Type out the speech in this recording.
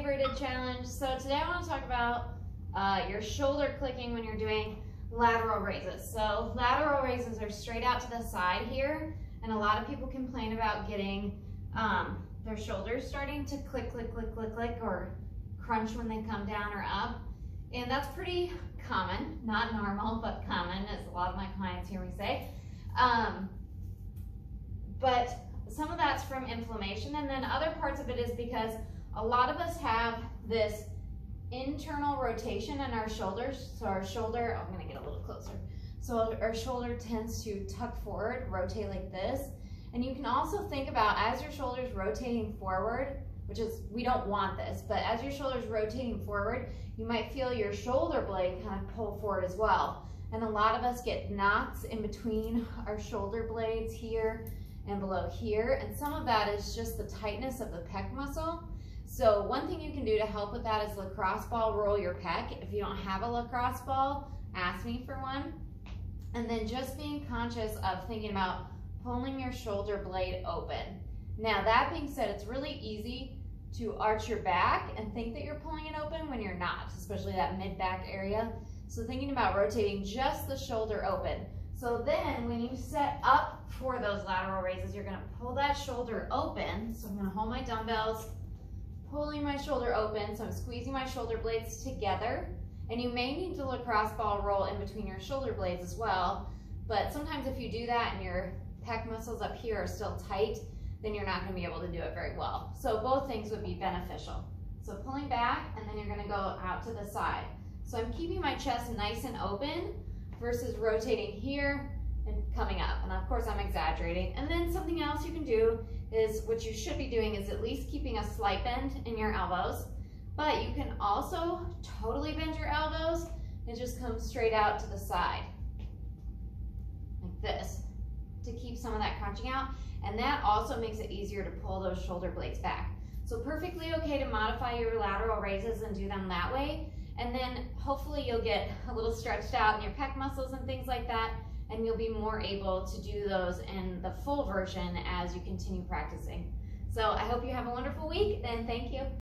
rated challenge. So today I want to talk about your shoulder clicking when you're doing lateral raises. So lateral raises are straight out to the side here, and a lot of people complain about getting their shoulders starting to click, click, click, click, click, or crunch when they come down or up. And that's pretty common, not normal, but common, as a lot of my clients hear me say. But some of that's from inflammation, and then other parts of it is because a lot of us have this internal rotation in our shoulders. So our shoulder, I'm gonna get a little closer. So our shoulder tends to tuck forward, rotate like this. And you can also think about, as your shoulder's rotating forward, which is, we don't want this, but as your shoulder's rotating forward, you might feel your shoulder blade kind of pull forward as well. And a lot of us get knots in between our shoulder blades here and below here, and some of that is just the tightness of the pec muscle. So one thing you can do to help with that is lacrosse ball roll your pec. If you don't have a lacrosse ball, ask me for one. And then just being conscious of thinking about pulling your shoulder blade open. Now that being said, it's really easy to arch your back and think that you're pulling it open when you're not, especially that mid-back area. So thinking about rotating just the shoulder open. So then when you set up for those lateral raises, you're gonna pull that shoulder open. So I'm gonna hold my dumbbells, pulling my shoulder open. So I'm squeezing my shoulder blades together. And you may need to lacrosse ball roll in between your shoulder blades as well. But sometimes if you do that and your pec muscles up here are still tight, then you're not gonna be able to do it very well. So both things would be beneficial. So pulling back, and then you're gonna go out to the side. So I'm keeping my chest nice and open versus rotating here and coming up. And of course I'm exaggerating. And then something else you can do is, what you should be doing, is at least keeping a slight bend in your elbows. But you can also totally bend your elbows and just come straight out to the side, like this, to keep some of that crunching out. And that also makes it easier to pull those shoulder blades back. So perfectly okay to modify your lateral raises and do them that way. And then hopefully you'll get a little stretched out in your pec muscles and things like that, and you'll be more able to do those in the full version as you continue practicing. So I hope you have a wonderful week, and thank you.